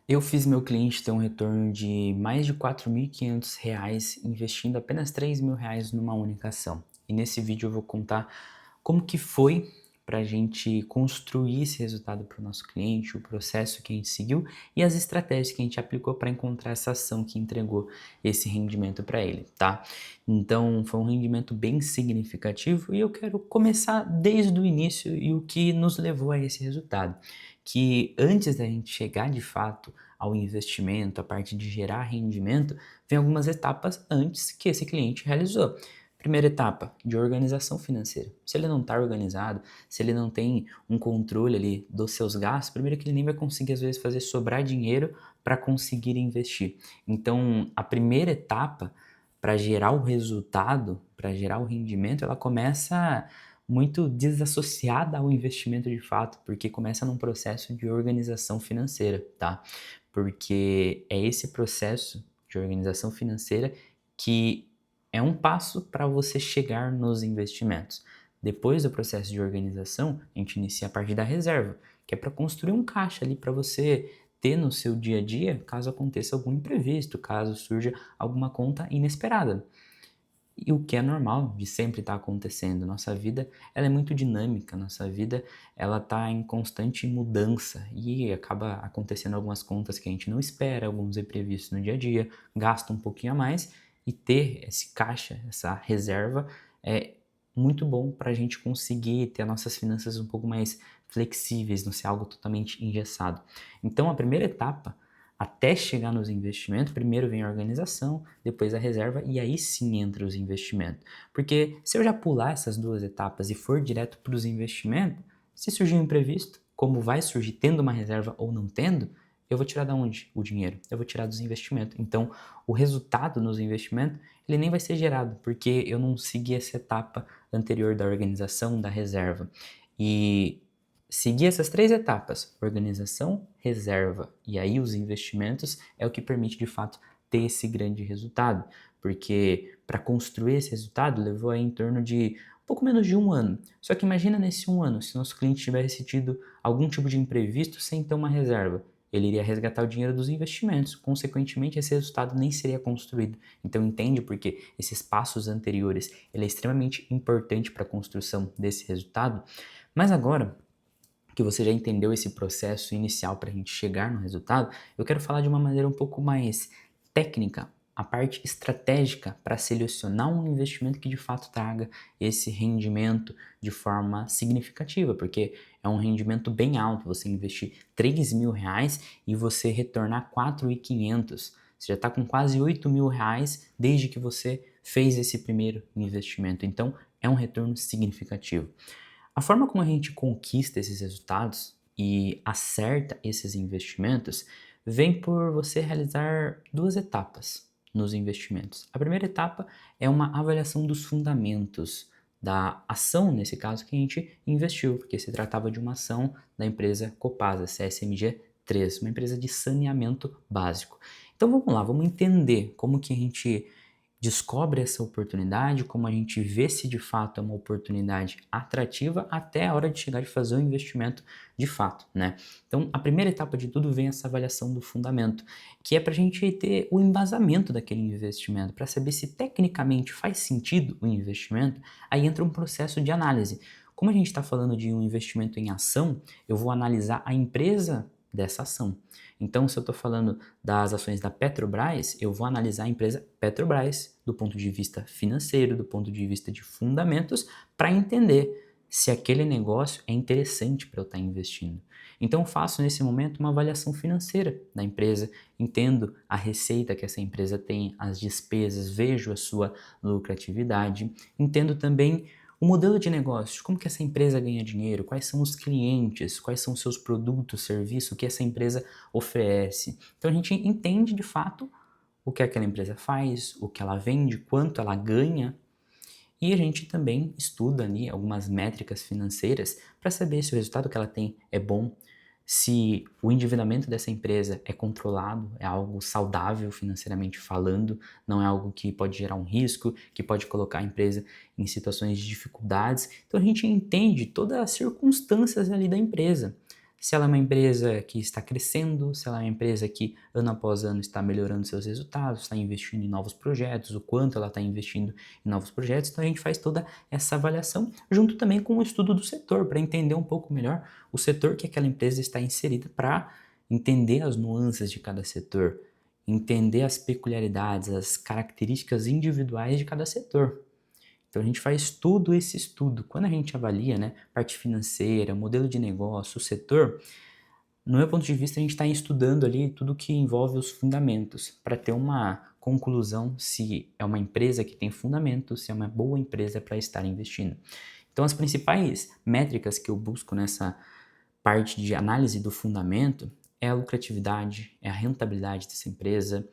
Eu fiz meu cliente ter um retorno de mais de R$ 4.500 investindo apenas R$ 3.000 numa única ação. E nesse vídeo eu vou contar como que foi para a gente construir esse resultado para o nosso cliente, o processo que a gente seguiu e as estratégias que a gente aplicou para encontrar essa ação que entregou esse rendimento para ele, tá? Então foi um rendimento bem significativo e eu quero começar desde o início e o que nos levou a esse resultado. Que antes da gente chegar de fato ao investimento, a parte de gerar rendimento, vem algumas etapas antes que esse cliente realizou. Primeira etapa, de organização financeira. Se ele não está organizado, se ele não tem um controle ali dos seus gastos, primeiro que ele nem vai conseguir às vezes fazer sobrar dinheiro para conseguir investir. Então, a primeira etapa para gerar o resultado, para gerar o rendimento, ela começa muito desassociada ao investimento de fato, porque começa num processo de organização financeira, tá? Porque é esse processo de organização financeira que é um passo para você chegar nos investimentos. Depois do processo de organização, a gente inicia a parte da reserva, que é para construir um caixa ali para você ter no seu dia a dia, caso aconteça algum imprevisto, caso surja alguma conta inesperada. E o que é normal de sempre estar acontecendo. Nossa vida, ela é muito dinâmica, nossa vida, ela está em constante mudança e acaba acontecendo algumas contas que a gente não espera, alguns imprevistos no dia a dia, gasta um pouquinho a mais e ter esse caixa, essa reserva é muito bom para a gente conseguir ter as nossas finanças um pouco mais flexíveis, não ser algo totalmente engessado. Então, a primeira etapa até chegar nos investimentos, primeiro vem a organização, depois a reserva e aí sim entra os investimentos. Porque se eu já pular essas duas etapas e for direto para os investimentos, se surgir um imprevisto, como vai surgir tendo uma reserva ou não tendo, eu vou tirar da onde o dinheiro? Eu vou tirar dos investimentos. Então, o resultado nos investimentos, ele nem vai ser gerado, porque eu não segui essa etapa anterior da organização, da reserva. E seguir essas três etapas, organização, reserva e aí os investimentos, é o que permite de fato ter esse grande resultado. Porque para construir esse resultado levou aí em torno de um pouco menos de um ano. Só que imagina nesse um ano, se nosso cliente tivesse tido algum tipo de imprevisto sem ter uma reserva. Ele iria resgatar o dinheiro dos investimentos, consequentemente esse resultado nem seria construído. Então entende porque esses passos anteriores ele é extremamente importante para a construção desse resultado. Mas agora, que você já entendeu esse processo inicial para a gente chegar no resultado, eu quero falar de uma maneira um pouco mais técnica, a parte estratégica para selecionar um investimento que de fato traga esse rendimento de forma significativa, porque é um rendimento bem alto, você investir R$ 3.000 e você retornar 4.500, você já está com quase R$ 8.000 desde que você fez esse primeiro investimento, então é um retorno significativo. A forma como a gente conquista esses resultados e acerta esses investimentos vem por você realizar duas etapas nos investimentos. A primeira etapa é uma avaliação dos fundamentos da ação, nesse caso, que a gente investiu, porque se tratava de uma ação da empresa Copasa, CSMG3, uma empresa de saneamento básico. Então vamos lá, vamos entender como que a gente descobre essa oportunidade, como a gente vê se de fato é uma oportunidade atrativa até a hora de chegar de fazer o investimento de fato, né? Então, a primeira etapa de tudo vem essa avaliação do fundamento, que é para a gente ter o embasamento daquele investimento, para saber se tecnicamente faz sentido o investimento, aí entra um processo de análise. Como a gente está falando de um investimento em ação, eu vou analisar a empresa dessa ação. Então, se eu estou falando das ações da Petrobras, eu vou analisar a empresa Petrobras do ponto de vista financeiro, do ponto de vista de fundamentos, para entender se aquele negócio é interessante para eu estar investindo. Então, eu faço nesse momento uma avaliação financeira da empresa, entendo a receita que essa empresa tem, as despesas, vejo a sua lucratividade, entendo também o modelo de negócio, como que essa empresa ganha dinheiro, quais são os clientes, quais são os seus produtos, serviços, o que essa empresa oferece. Então a gente entende de fato o que aquela empresa faz, o que ela vende, quanto ela ganha, e a gente também estuda ali algumas métricas financeiras para saber se o resultado que ela tem é bom, se o endividamento dessa empresa é controlado, é algo saudável financeiramente falando, não é algo que pode gerar um risco, que pode colocar a empresa em situações de dificuldades. Então a gente entende todas as circunstâncias ali da empresa. se ela é uma empresa que está crescendo, se ela é uma empresa que ano após ano está melhorando seus resultados, está investindo em novos projetos, o quanto ela está investindo em novos projetos. Então a gente faz toda essa avaliação junto também com o estudo do setor, para entender um pouco melhor o setor que aquela empresa está inserida, para entender as nuances de cada setor, entender as peculiaridades, as características individuais de cada setor. Então a gente faz todo esse estudo. Quando a gente avalia, né, parte financeira, modelo de negócio, o setor, no meu ponto de vista a gente está estudando ali tudo que envolve os fundamentos, para ter uma conclusão se é uma empresa que tem fundamento, se é uma boa empresa para estar investindo. Então as principais métricas que eu busco nessa parte de análise do fundamento é a lucratividade, é a rentabilidade dessa empresa,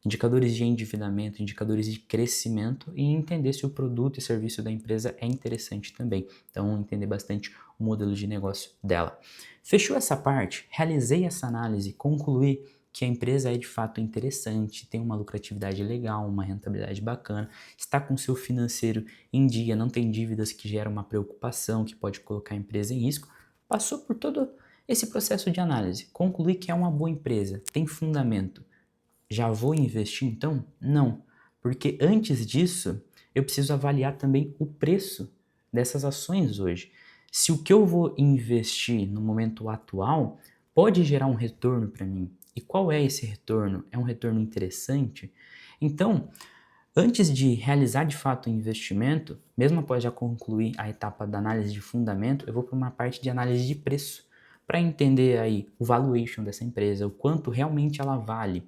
indicadores de endividamento, indicadores de crescimento e entender se o produto e serviço da empresa é interessante também. Então, entender bastante o modelo de negócio dela. Fechou essa parte, realizei essa análise, concluí que a empresa é de fato interessante, tem uma lucratividade legal, uma rentabilidade bacana, está com seu financeiro em dia, não tem dívidas que geram uma preocupação, que pode colocar a empresa em risco. Passou por todo esse processo de análise, concluí que é uma boa empresa, tem fundamento. Já vou investir então? Não, porque antes disso eu preciso avaliar também o preço dessas ações hoje. Se o que eu vou investir no momento atual pode gerar um retorno para mim, e qual é esse retorno? É um retorno interessante? Então, antes de realizar de fato o investimento, mesmo após já concluir a etapa da análise de fundamento, eu vou para uma parte de análise de preço, para entender aí o valuation dessa empresa, o quanto realmente ela vale,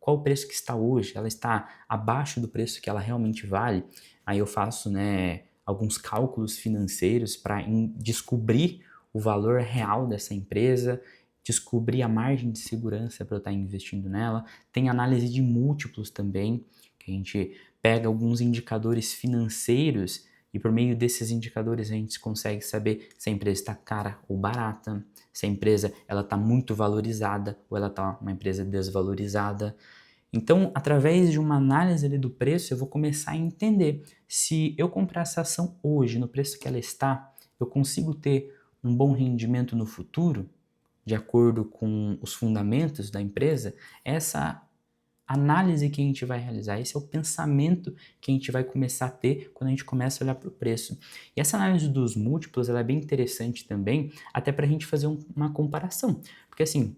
qual o preço que está hoje, ela está abaixo do preço que ela realmente vale. Aí eu faço, né, alguns cálculos financeiros para descobrir o valor real dessa empresa, descobrir a margem de segurança para eu estar investindo nela. Tem análise de múltiplos também, que a gente pega alguns indicadores financeiros e por meio desses indicadores a gente consegue saber se a empresa está cara ou barata, se a empresa está muito valorizada ou ela está uma empresa desvalorizada. Então, através de uma análise ali do preço, eu vou começar a entender se eu comprar essa ação hoje, no preço que ela está, eu consigo ter um bom rendimento no futuro, de acordo com os fundamentos da empresa. Essa análise que a gente vai realizar, esse é o pensamento que a gente vai começar a ter quando a gente começa a olhar para o preço. E essa análise dos múltiplos, ela é bem interessante também, até para a gente fazer uma comparação. Porque assim,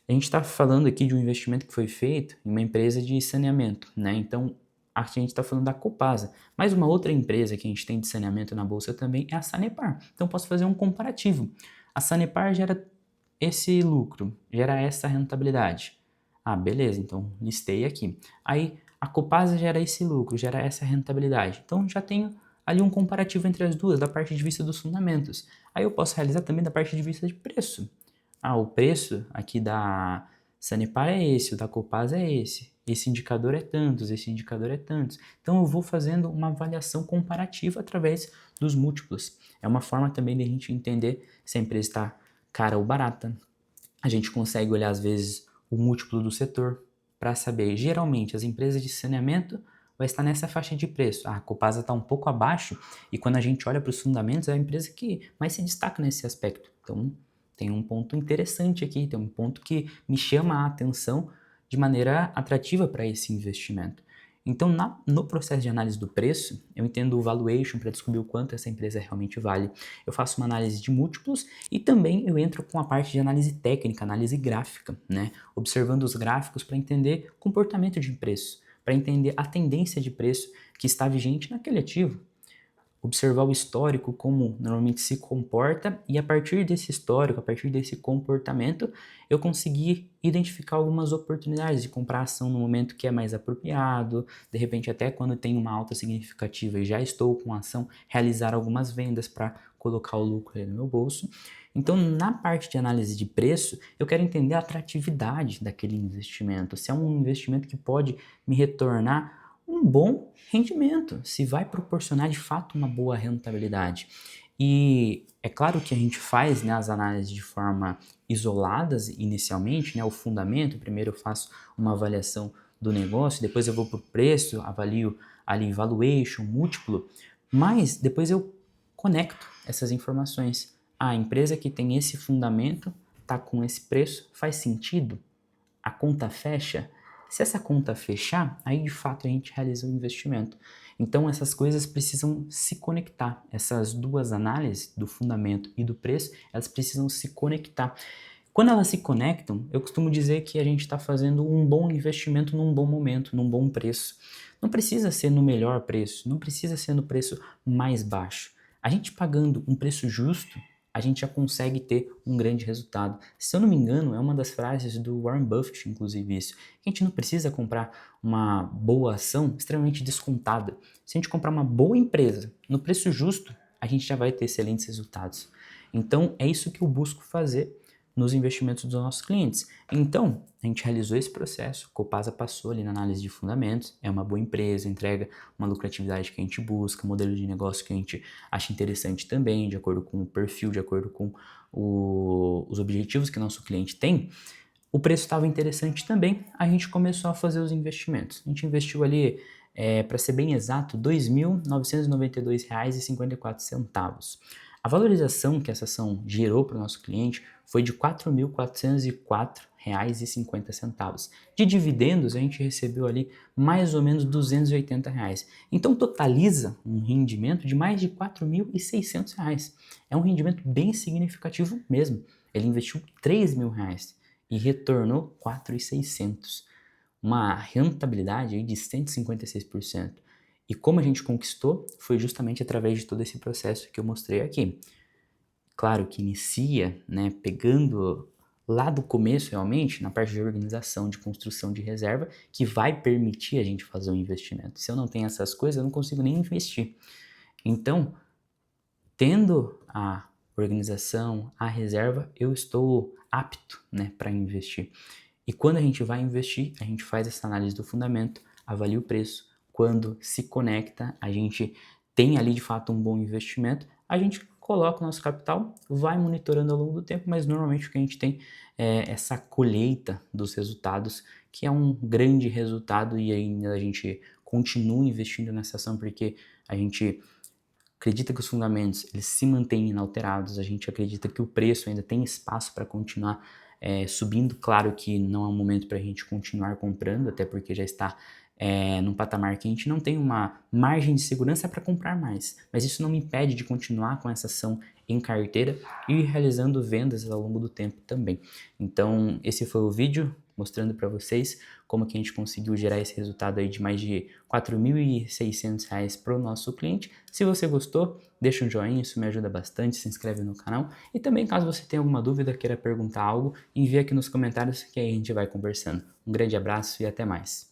a gente está falando aqui de um investimento que foi feito em uma empresa de saneamento, né? Então, a gente está falando da Copasa. Mas uma outra empresa que a gente tem de saneamento na bolsa também é a Sanepar. Então, posso fazer um comparativo. A Sanepar gera esse lucro, gera essa rentabilidade. Ah, beleza, então listei aqui. Aí, a Copasa gera esse lucro, gera essa rentabilidade. Então, já tenho ali um comparativo entre as duas, da parte de vista dos fundamentos. Aí eu posso realizar também da parte de vista de preço. Ah, o preço aqui da Sanepar é esse, o da Copasa é esse. Esse indicador é tantos, esse indicador é tantos. Então eu vou fazendo uma avaliação comparativa através dos múltiplos. É uma forma também de a gente entender se a empresa está cara ou barata. A gente consegue olhar às vezes o múltiplo do setor para saber. Geralmente as empresas de saneamento vai estar nessa faixa de preço. A Copasa está um pouco abaixo e quando a gente olha para os fundamentos é a empresa que mais se destaca nesse aspecto. Então tem um ponto interessante aqui, tem um ponto que me chama a atenção de maneira atrativa para esse investimento. Então, no processo de análise do preço, eu entendo o valuation para descobrir o quanto essa empresa realmente vale. Eu faço uma análise de múltiplos e também eu entro com a parte de análise técnica, análise gráfica, né? Observando os gráficos para entender o comportamento de preço, para entender a tendência de preço que está vigente naquele ativo. Observar o histórico, como normalmente se comporta, e a partir desse histórico, a partir desse comportamento, eu consegui identificar algumas oportunidades de comprar ação no momento que é mais apropriado, de repente até quando tem uma alta significativa e já estou com a ação, realizar algumas vendas para colocar o lucro aí no meu bolso. Então, na parte de análise de preço, eu quero entender a atratividade daquele investimento, se é um investimento que pode me retornar um bom rendimento, se vai proporcionar de fato uma boa rentabilidade. E é claro que a gente faz, né, as análises de forma isoladas inicialmente, né, o fundamento, primeiro eu faço uma avaliação do negócio, depois eu vou para o preço, avalio ali valuation, múltiplo, mas depois eu conecto essas informações. A empresa que tem esse fundamento tá com esse preço? Faz sentido? A conta fecha? Se essa conta fechar, aí de fato a gente realiza o investimento. Então essas coisas precisam se conectar. Essas duas análises, do fundamento e do preço, elas precisam se conectar. Quando elas se conectam, eu costumo dizer que a gente está fazendo um bom investimento num bom momento, num bom preço. Não precisa ser no melhor preço, não precisa ser no preço mais baixo. A gente pagando um preço justo, a gente já consegue ter um grande resultado. Se eu não me engano, é uma das frases do Warren Buffett, inclusive isso. A gente não precisa comprar uma boa ação extremamente descontada. Se a gente comprar uma boa empresa no preço justo, a gente já vai ter excelentes resultados. Então, é isso que eu busco fazer nos investimentos dos nossos clientes. Então, a gente realizou esse processo, o Copasa passou ali na análise de fundamentos, é uma boa empresa, entrega uma lucratividade que a gente busca, modelo de negócio que a gente acha interessante também, de acordo com o perfil, de acordo com os objetivos que o nosso cliente tem. O preço estava interessante também, a gente começou a fazer os investimentos. A gente investiu ali, para ser bem exato, R$ 2.992,54. A valorização que essa ação gerou para o nosso cliente foi de R$ 4.404,50. De dividendos, a gente recebeu ali mais ou menos R$ 280. Então totaliza um rendimento de mais de R$ 4.600. É um rendimento bem significativo mesmo. Ele investiu R$ 3.000 e retornou 4.600, uma rentabilidade aí de 156%. E como a gente conquistou foi justamente através de todo esse processo que eu mostrei aqui. Claro que inicia, né, pegando lá do começo realmente, na parte de organização, de construção de reserva, que vai permitir a gente fazer um investimento. Se eu não tenho essas coisas, eu não consigo nem investir. Então, tendo a organização, a reserva, eu estou apto, né, para investir. E quando a gente vai investir, a gente faz essa análise do fundamento, avalia o preço. Quando se conecta, a gente tem ali de fato um bom investimento, a gente coloca o nosso capital, vai monitorando ao longo do tempo, mas normalmente o que a gente tem é essa colheita dos resultados, que é um grande resultado e ainda a gente continua investindo nessa ação porque a gente acredita que os fundamentos eles se mantêm inalterados, a gente acredita que o preço ainda tem espaço para continuar subindo. Claro que não é um momento para a gente continuar comprando, até porque já está num patamar que a gente não tem uma margem de segurança para comprar mais. Mas isso não me impede de continuar com essa ação em carteira e ir realizando vendas ao longo do tempo também. Então, esse foi o vídeo mostrando para vocês como que a gente conseguiu gerar esse resultado aí de mais de R$ 4.600 para o nosso cliente. Se você gostou, deixa um joinha, isso me ajuda bastante, se inscreve no canal. E também, caso você tenha alguma dúvida, queira perguntar algo, envie aqui nos comentários que aí a gente vai conversando. Um grande abraço e até mais.